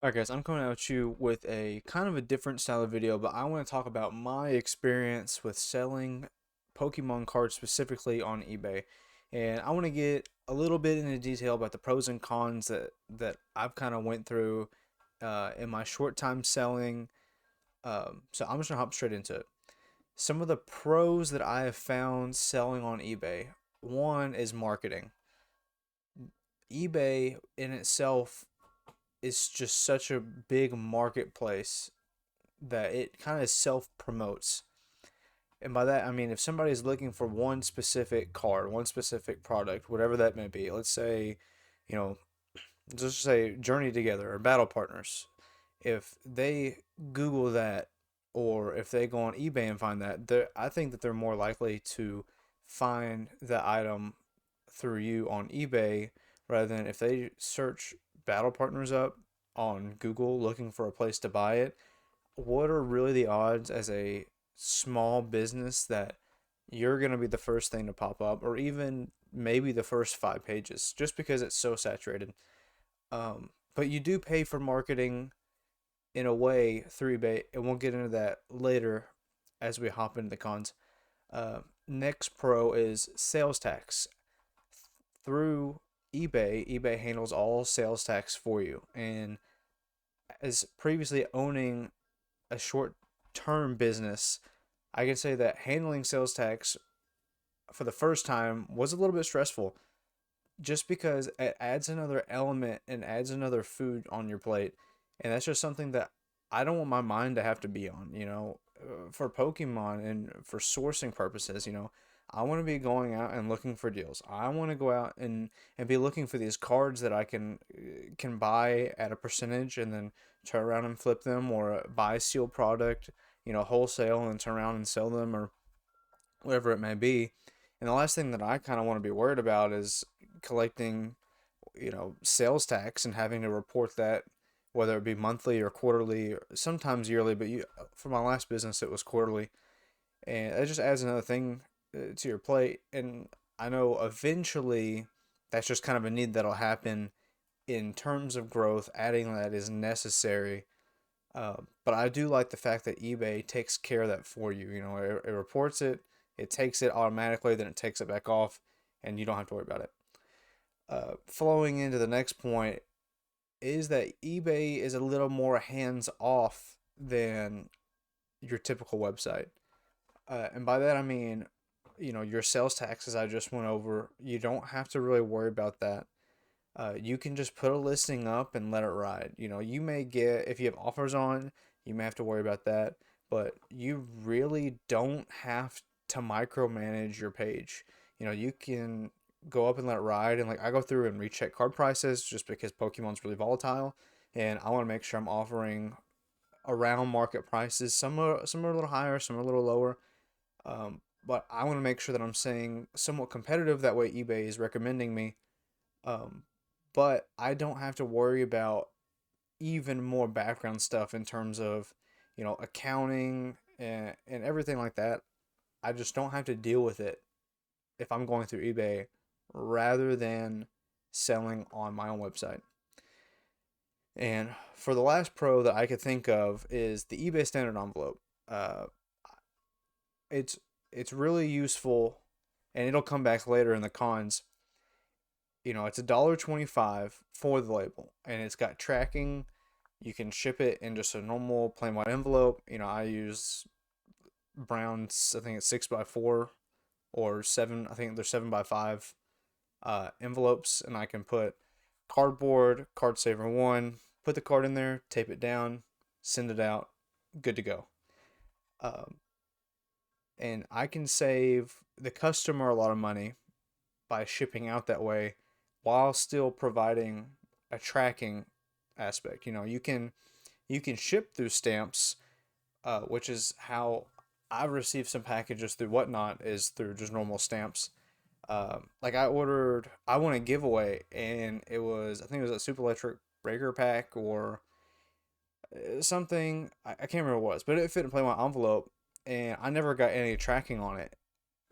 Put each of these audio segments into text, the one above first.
Alright guys, I'm coming at you with a kind of a different style of video, but I want to talk about my experience with selling Pokemon cards specifically on eBay. And I want to get a little bit into detail about the pros and cons that I've kind of went through in my short time selling. So I'm just gonna hop straight into it. Some of the pros that I have found selling on eBay. One is marketing. eBay in itself is just such a big marketplace that it kind of self promotes. And by that, I mean, if somebody's looking for one specific card, one specific product, whatever that may be, let's say, you know, just say Journey Together or Battle Partners, if they Google that or if they go on eBay and find that, I think that they're more likely to find the item through you on eBay rather than if they search Battle Partners up on Google looking for a place to buy it. What are really the odds as a small business that you're going to be the first thing to pop up or even maybe the first 5 pages just because it's so saturated? But you do pay for marketing in a way through eBay, and we'll get into that later as we hop into the cons. Next pro is sales tax. Through eBay handles all sales tax for you. And as previously owning a short term business, I can say that handling sales tax for the first time was a little bit stressful just because it adds another element and adds another food on your plate. And that's just something that I don't want my mind to have to be on, for Pokemon and for sourcing purposes, I want to be going out and looking for deals. I want to go out and be looking for these cards that I can buy at a percentage and then turn around and flip them, or buy sealed product, wholesale, and turn around and sell them, or whatever it may be. And the last thing that I kind of want to be worried about is collecting, sales tax and having to report that, whether it be monthly or quarterly, or sometimes yearly. But for my last business, it was quarterly, and it just adds another thing to your plate. And I know eventually that's just kind of a need that'll happen in terms of growth. Adding that is necessary. But I do like the fact that eBay takes care of that for you. It reports it, it takes it automatically, then it takes it back off, and you don't have to worry about it. Flowing into the next point is that eBay is a little more hands off than your typical website. And by that I mean, your sales taxes I just went over, you don't have to really worry about that. You can just put a listing up and let it ride. You may get, if you have offers on, you may have to worry about that, but you really don't have to micromanage your page. You can go up and let it ride. And like, I go through and recheck card prices just because Pokemon's really volatile, and I want to make sure I'm offering around market prices. Some are a little higher, some are a little lower. But I want to make sure that I'm staying somewhat competitive. That way, eBay is recommending me. Um, but I don't have to worry about even more background stuff in terms of, accounting and everything like that. I just don't have to deal with it if I'm going through eBay rather than selling on my own website. And for the last pro that I could think of is the eBay standard envelope. Uh, it's it's really useful, and it'll come back later in the cons. It's $1.25 for the label, and it's got tracking. You can ship it in just a normal plain white envelope. I use Brown's, I think it's 6x4 or 7. I think they're 7x5 envelopes, and I can put cardboard, card saver one, put the card in there, tape it down, send it out, good to go. Um, and I can save the customer a lot of money by shipping out that way while still providing a tracking aspect. You can ship through stamps, which is how I've received some packages through Whatnot, is through just normal stamps. Like I won a giveaway, and I think it was a Super Electric Breaker pack or something. I can't remember what it was, but it fit in plain white envelope, and I never got any tracking on it.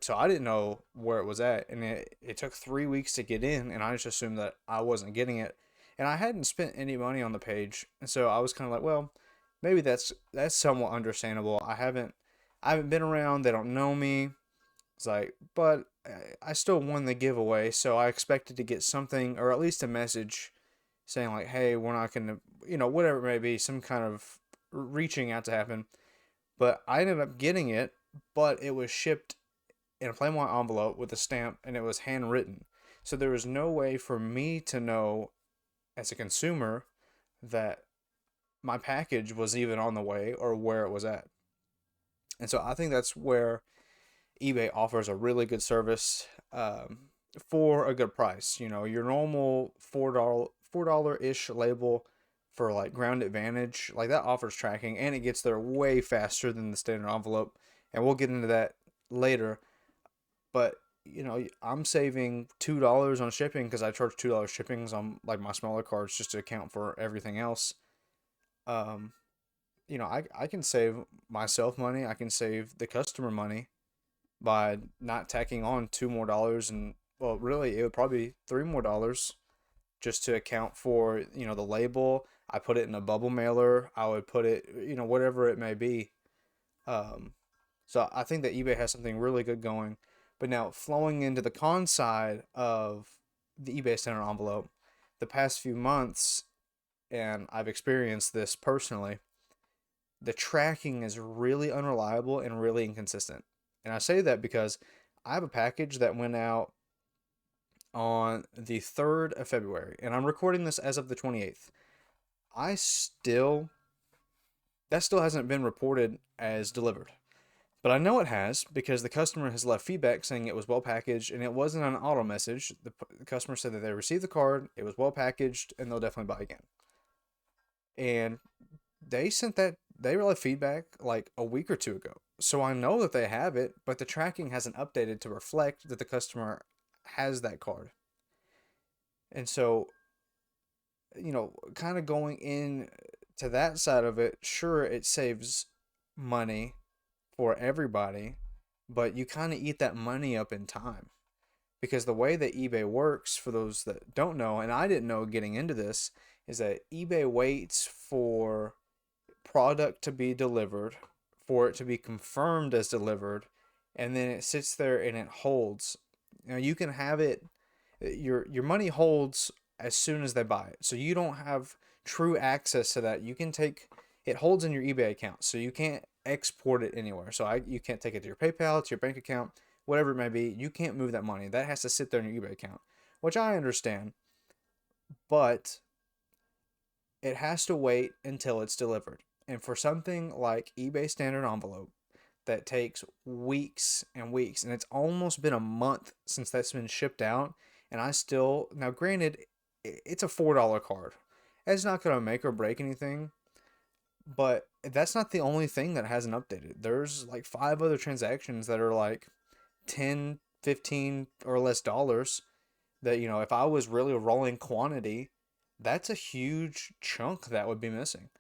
So I didn't know where it was at, and it took 3 weeks to get in, and I just assumed that I wasn't getting it. And I hadn't spent any money on the page, and so I was kind of like, well, maybe that's somewhat understandable. I haven't been around. They don't know me. It's like, but I still won the giveaway, so I expected to get something or at least a message saying like, hey, we're not gonna, whatever it may be, some kind of reaching out to happen. But I ended up getting it, but it was shipped in a plain white envelope with a stamp, and it was handwritten. So there was no way for me to know as a consumer that my package was even on the way or where it was at. And so I think that's where eBay offers a really good service for a good price. Your normal $4 ish label for like Ground Advantage, like that offers tracking and it gets there way faster than the standard envelope. And we'll get into that later. But I'm saving $2 on shipping because I charge $2 shippings on like my smaller cards just to account for everything else. Um, I can save myself money. I can save the customer money by not tacking on $2 more, and well, really, it would probably be $3 more just to account for the label. I put it in a bubble mailer. I would put it, whatever it may be. Um, so I think that eBay has something really good going. But now flowing into the con side of the eBay standard envelope, the past few months, and I've experienced this personally, the tracking is really unreliable and really inconsistent. And I say that because I have a package that went out on the 3rd of February, and I'm recording this as of the 28th. I still, that still hasn't been reported as delivered. But I know it has because the customer has left feedback saying it was well packaged and it wasn't an auto message. The customer said that they received the card, it was well packaged, and they'll definitely buy again. And they left feedback like a week or two ago. So I know that they have it, but the tracking hasn't updated to reflect that the customer has that card. And so, kind of going in to that side of it, sure, it saves money for everybody, but you kind of eat that money up in time. Because the way that eBay works, for those that don't know, and I didn't know getting into this, is that eBay waits for product to be delivered, for it to be confirmed as delivered, and then it sits there and it holds. Now you can have it, your money holds as soon as they buy it. So you don't have true access to that. You can take it holds in your eBay account, so you can't export it anywhere. So you can't take it to your PayPal, to your bank account, whatever it may be. You can't move that money. That has to sit there in your eBay account, which I understand, but it has to wait until it's delivered. And for something like eBay standard envelope that takes weeks and weeks, and it's almost been a month since that's been shipped out, and I still, now granted, it's a $4 card. It's not going to make or break anything, but that's not the only thing that hasn't updated. There's like 5 other transactions that are like 10, 15 or less dollars that, if I was really rolling quantity, that's a huge chunk that would be missing.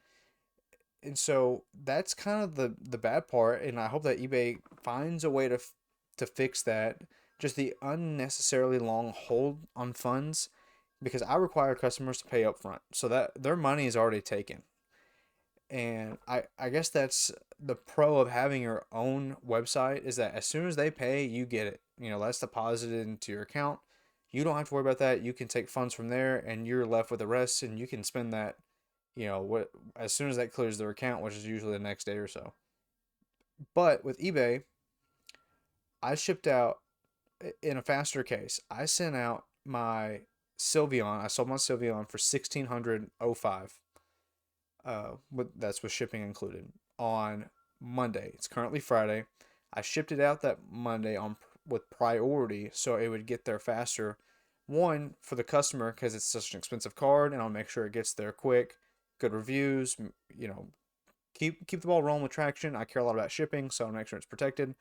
And so that's kind of the bad part, and I hope that eBay finds a way to fix that. Just the unnecessarily long hold on funds, because I require customers to pay upfront, so that their money is already taken. And I guess that's the pro of having your own website, is that as soon as they pay, you get it. That's deposited into your account. You don't have to worry about that. You can take funds from there and you're left with the rest, and you can spend that, as soon as that clears their account, which is usually the next day or so. But with eBay, I shipped out in a faster case. I sent out my Sylveon. I sold my Sylveon for 1605. That's with shipping included on Monday. It's currently Friday. I shipped it out that Monday with priority, so it would get there faster. One, for the customer, because it's such an expensive card, and I'll make sure it gets there quick. Good reviews, keep the ball rolling with traction. I care a lot about shipping, so I'll make sure it's protected.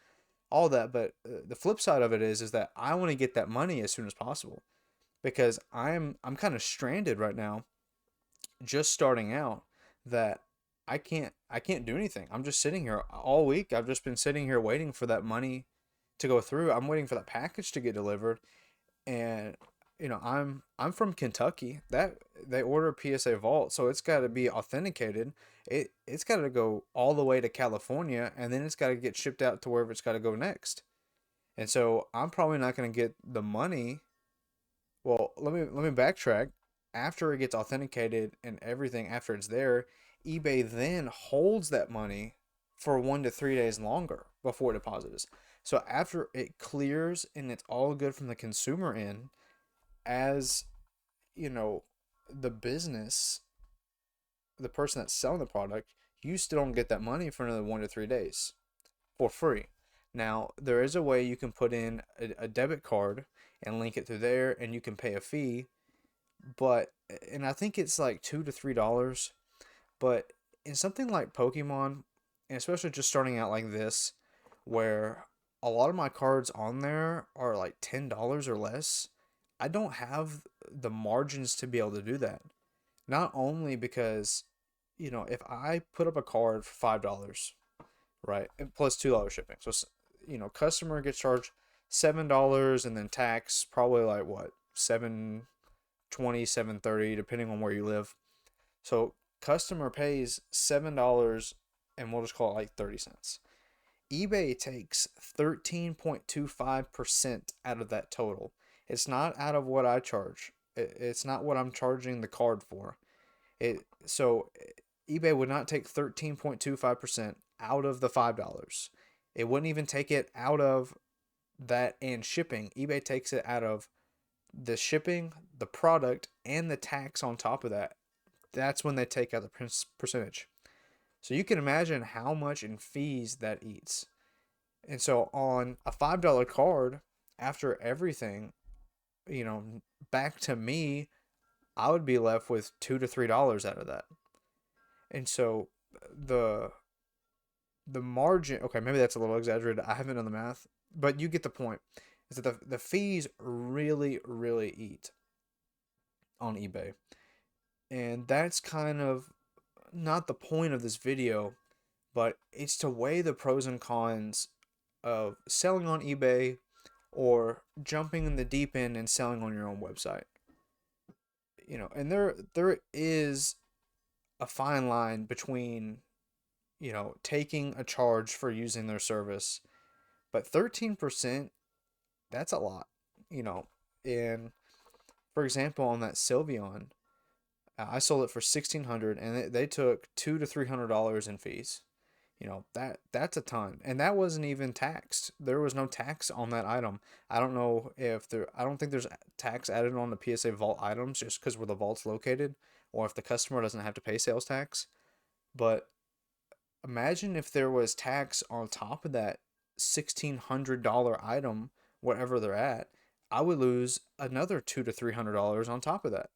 All that, but the flip side of it is that I want to get that money as soon as possible, because I'm kind of stranded right now, just starting out, that I can't do anything. I'm just sitting here all week. I've just been sitting here waiting for that money to go through. I'm waiting for that package to get delivered, and I'm from Kentucky. That they order PSA Vault, so it's got to be authenticated. It's got to go all the way to California, and then it's got to get shipped out to wherever it's got to go next. And so I'm probably not going to get the money. Well, let me backtrack. After it gets authenticated and everything, after it's there, eBay then holds that money for 1 to 3 days longer before it deposits. So after it clears and it's all good from the consumer end, as you know, the business, the person that's selling the product, you still don't get that money for another 1 to 3 days for free. Now, there is a way you can put in a debit card and link it through there, and you can pay a fee, but and I think it's like $2 to $3. But in something like Pokemon, and especially just starting out like this, where a lot of my cards on there are like $10 or less, I don't have the margins to be able to do that. Not only because, if I put up a card for $5, right, and plus $2 shipping, so customer gets charged $7, and then tax probably like what, 7.20, 7.30, depending on where you live. So customer pays $7, and we'll just call it like 30 cents. eBay takes 13.25% out of that total. It's not out of what I charge. It's not what I'm charging the card for. So eBay would not take 13.25% out of the $5. It wouldn't even take it out of that and shipping. eBay takes it out of the shipping, the product, and the tax on top of that. That's when they take out the percentage. So you can imagine how much in fees that eats. And so on a $5 card, after everything, you know, back to me, I would be left with $2 to $3 out of that. And so the the margin, okay, maybe that's a little exaggerated. I haven't done the math, but you get the point. Is that the fees really, really eat on eBay. And that's kind of not the point of this video, but it's to weigh the pros and cons of selling on eBay or jumping in the deep end and selling on your own website. And there is a fine line between, taking a charge for using their service, but 13%, that's a lot, you know. And for example, on that Sylveon, I sold it for 1,600, and they took $200 to $300 in fees. That's a ton, and that wasn't even taxed. There was no tax on that item. I don't know if there. I don't think there's tax added on the PSA Vault items just because where the vault's located, or if the customer doesn't have to pay sales tax. But imagine if there was tax on top of that $1,600 item, wherever they're at. I would lose another $200 to $300 on top of that,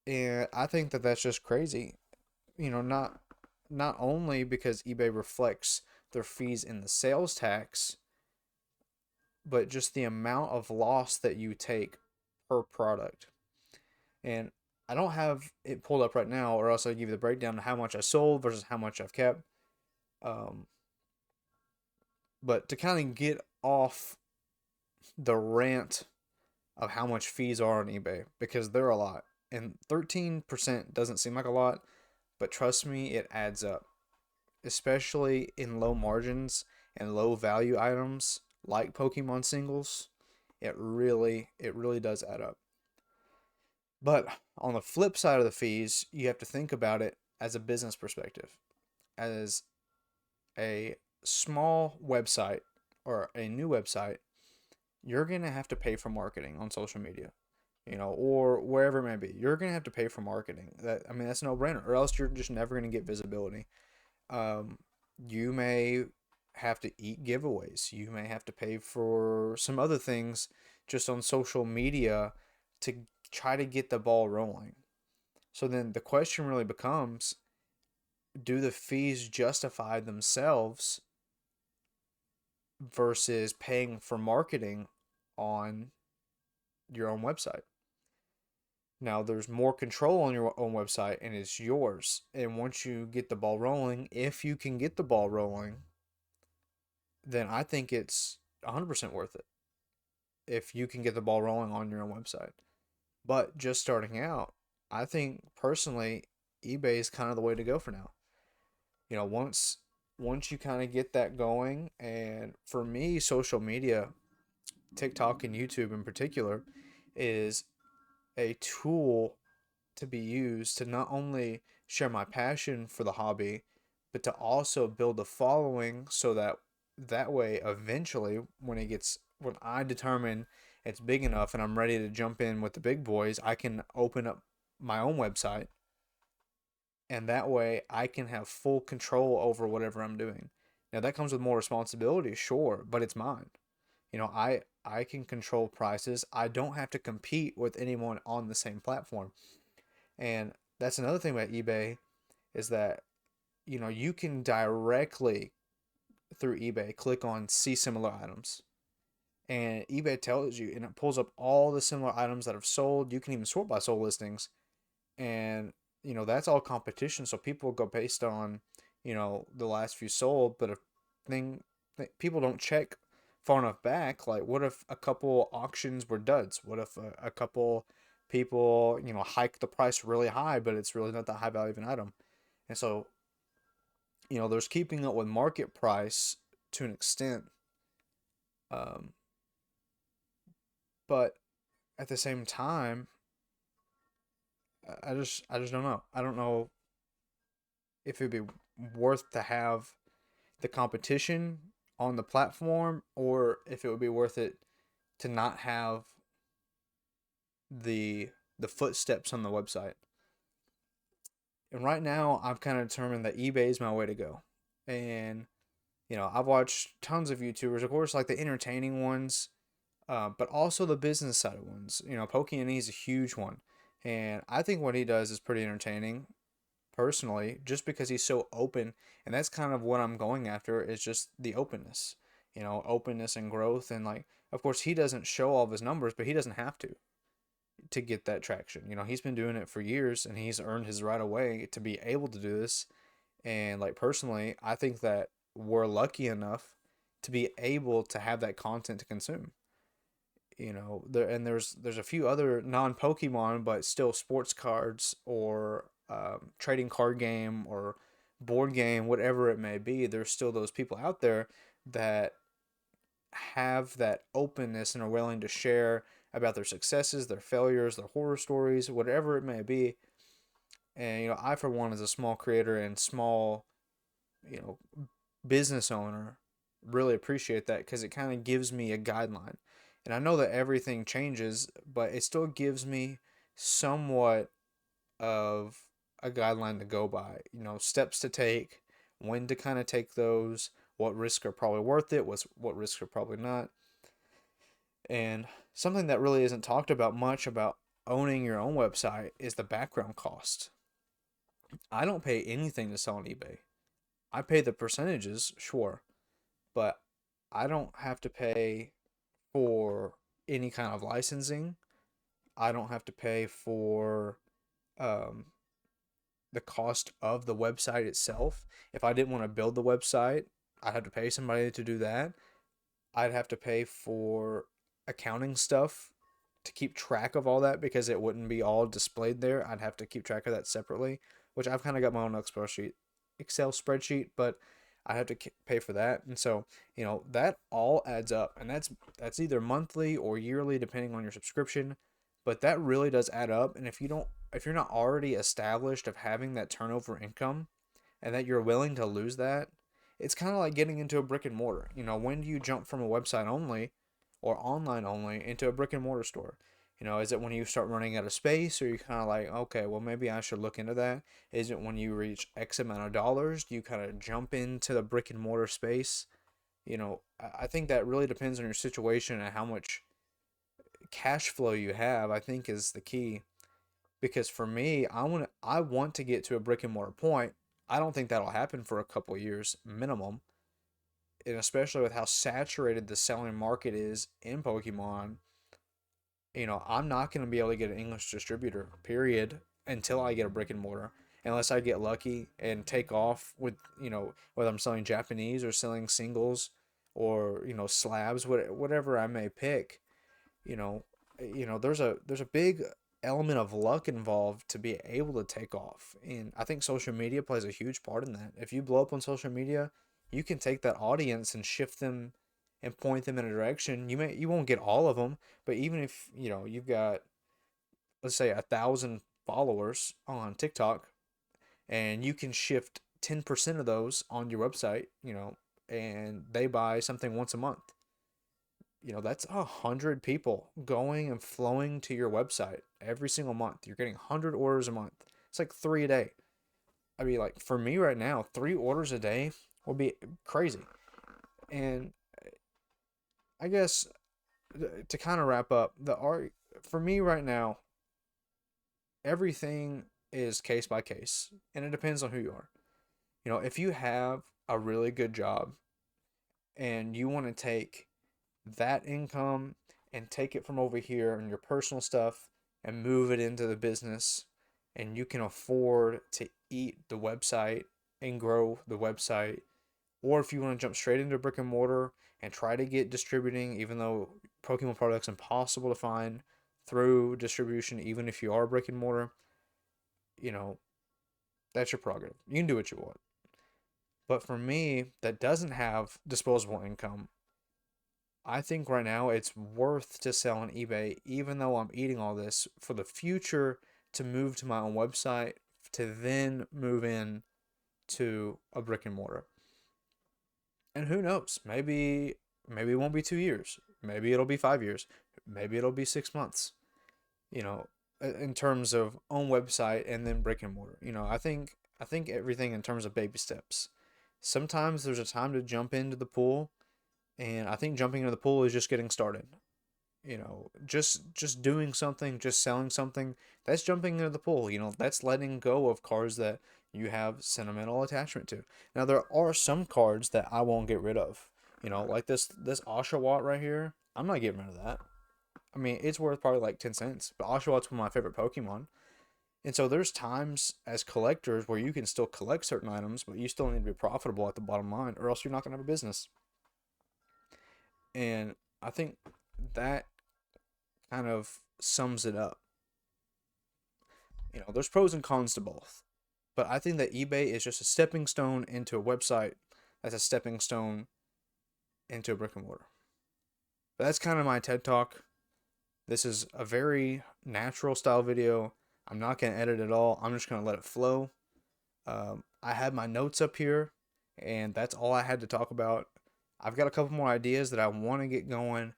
and I think that that's just crazy. Not only because eBay reflects their fees in the sales tax, but just the amount of loss that you take per product. And I don't have it pulled up right now, or else I'll give you the breakdown of how much I sold versus how much I've kept. Um, but to kind of get off the rant of how much fees are on eBay, because they're a lot. And 13% doesn't seem like a lot, but trust me, it adds up, especially in low margins and low value items like Pokemon singles. It really does add up. But on the flip side of the fees, you have to think about it as a business perspective. As a small website or a new website, you're going to have to pay for marketing on social media, or wherever it may be. You're going to have to pay for marketing. That's no brainer, or else you're just never going to get visibility. You may have to eat giveaways. You may have to pay for some other things just on social media to try to get the ball rolling. So then the question really becomes, do the fees justify themselves versus paying for marketing on your own website? Now, there's more control on your own website, and it's yours. And once you get the ball rolling, if you can get the ball rolling, then I think it's 100% worth it. if you can get the ball rolling on your own website. But just starting out, I think personally, eBay is kind of the way to go for now. Once you kind of get that going, and for me, social media, TikTok and YouTube in particular, is a tool to be used to not only share my passion for the hobby, but to also build a following so that way eventually when I determine it's big enough and I'm ready to jump in with the big boys, I can open up my own website, and that way I can have full control over whatever I'm doing. Now that comes with more responsibility, sure, but it's mine. I can control prices. I don't have to compete with anyone on the same platform. And that's another thing about eBay is that you can directly through eBay click on see similar items. And eBay tells you, and it pulls up all the similar items that have sold. You can even sort by sold listings. And that's all competition, so people go based on the last few sold. But if thing people don't check far enough back, like what if a couple auctions were duds? What if a couple people hike the price really high, but it's really not that high value of an item? And so there's keeping up with market price to an extent, um, but at the same time, I just don't know. I don't know if it'd be worth to have the competition on the platform, or if it would be worth it to not have the footsteps on the website. And right now, I've kind of determined that eBay is my way to go. And I've watched tons of YouTubers, of course, like the entertaining ones, but also the business side of ones. Pokey is a huge one, and I think what he does is pretty entertaining personally, just because he's so open. And that's kind of what I'm going after, is just the openness, openness and growth. And like, of course, he doesn't show all of his numbers, but he doesn't have to get that traction. He's been doing it for years, and he's earned his right away to be able to do this. And like personally, I think that we're lucky enough to be able to have that content to consume. There's a few other non-Pokemon but still sports cards, or trading card game, or board game, whatever it may be. There's still those people out there that have that openness and are willing to share about their successes, their failures, their horror stories, whatever it may be. And I, for one, as a small creator and small you know business owner, really appreciate that, because it kind of gives me a guideline. And I know that everything changes, but it still gives me somewhat of a guideline to go by, steps to take, when to kind of take those, what risks are probably worth it, what risks are probably not. And something that really isn't talked about much about owning your own website is the background cost. I don't pay anything to sell on eBay. I pay the percentages, sure, but I don't have to pay for any kind of licensing. I don't have to pay for um, the cost of the website itself. If I didn't want to build the website, I'd have to pay somebody to do that. I'd have to pay for accounting stuff to keep track of all that, because it wouldn't be all displayed there. I'd have to keep track of that separately, which I've kind of got my own Excel spreadsheet, but I have to pay for that. And so, that all adds up, and that's either monthly or yearly depending on your subscription, but that really does add up. And if you're not already established of having that turnover income, and that you're willing to lose that, it's kind of like getting into a brick and mortar. When do you jump from a website only or online only into a brick and mortar store? Is it when you start running out of space, or you kind of like, okay, well, maybe I should look into that? Is it when you reach X amount of dollars? Do you kind of jump into the brick and mortar space? I think that really depends on your situation and how much cash flow you have, I think, is the key. Because for me, I want to get to a brick and mortar point. I don't think that'll happen for a couple years minimum. And especially with how saturated the selling market is in Pokemon, I'm not going to be able to get an English distributor, period, until I get a brick and mortar. Unless I get lucky and take off with, whether I'm selling Japanese or selling singles, or, slabs, whatever I may pick. You know, there's a big element of luck involved to be able to take off. And I think social media plays a huge part in that. If you blow up on social media, you can take that audience and shift them and point them in a direction. You won't get all of them, but even if, you've got, let's say, 1,000 followers on TikTok, and you can shift 10% of those on your website, and they buy something once a month. That's 100 people going and flowing to your website every single month. You're getting 100 orders a month. It's like 3 a day. I mean, like, for me right now, 3 orders a day will be crazy. And I guess, to kind of wrap up, the art for me right now, everything is case by case, and it depends on who you are. If you have a really good job and you want to take that income and take it from over here and your personal stuff and move it into the business, and you can afford to eat the website and grow the website, or if you want to jump straight into brick and mortar and try to get distributing, even though Pokemon products impossible to find through distribution, even if you are brick and mortar, you know that's your prerogative. You can do what you want. But for me, that doesn't have disposable income, I think right now it's worth to sell on eBay, even though I'm eating all this for the future, to move to my own website, to then move in to a brick and mortar. And who knows? Maybe it won't be 2 years. Maybe it'll be 5 years. Maybe it'll be 6 months. You know, in terms of own website and then brick and mortar. I think everything in terms of baby steps. Sometimes there's a time to jump into the pool, and I think jumping into the pool is just getting started. Just doing something, just selling something, that's jumping into the pool. That's letting go of cards that you have sentimental attachment to. Now, there are some cards that I won't get rid of. Like this Oshawott right here. I'm not getting rid of that. I mean, it's worth probably like 10 cents, but Oshawott's one of my favorite Pokemon. And so there's times as collectors where you can still collect certain items, but you still need to be profitable at the bottom line, or else you're not going to have a business. And I think that kind of sums it up. There's pros and cons to both. But I think that eBay is just a stepping stone into a website that's a stepping stone into a brick and mortar. But that's kind of my TED Talk. This is a very natural style video. I'm not going to edit at all. I'm just going to let it flow. I had my notes up here, and that's all I had to talk about. I've got a couple more ideas that I want to get going.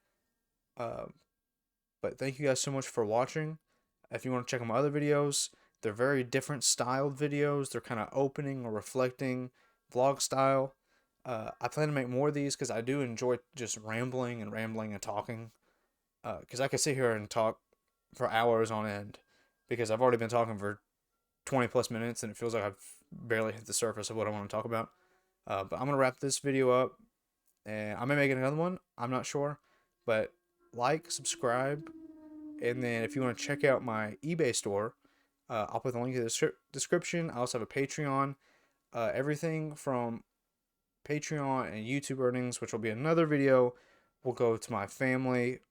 But thank you guys so much for watching. If you want to check out my other videos, they're very different styled videos. They're kind of opening or reflecting vlog style. I plan to make more of these because I do enjoy just rambling and talking. Because I could sit here and talk for hours on end, because I've already been talking for 20 plus minutes and it feels like I've barely hit the surface of what I want to talk about. But I'm going to wrap this video up, and I may make another one. I'm not sure. But like, subscribe, and then if you want to check out my eBay store, I'll put the link in the description. I also have a Patreon. Everything from Patreon and YouTube earnings, which will be another video, will go to my family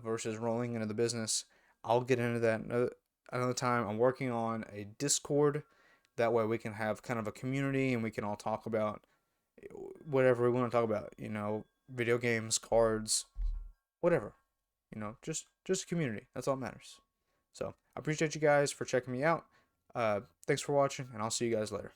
versus rolling into the business. I'll get into that another time. I'm working on a Discord. That way we can have kind of a community and we can all talk about whatever we want to talk about. Video games, cards, whatever. Just a community. That's all that matters. So I appreciate you guys for checking me out. Thanks for watching, and I'll see you guys later.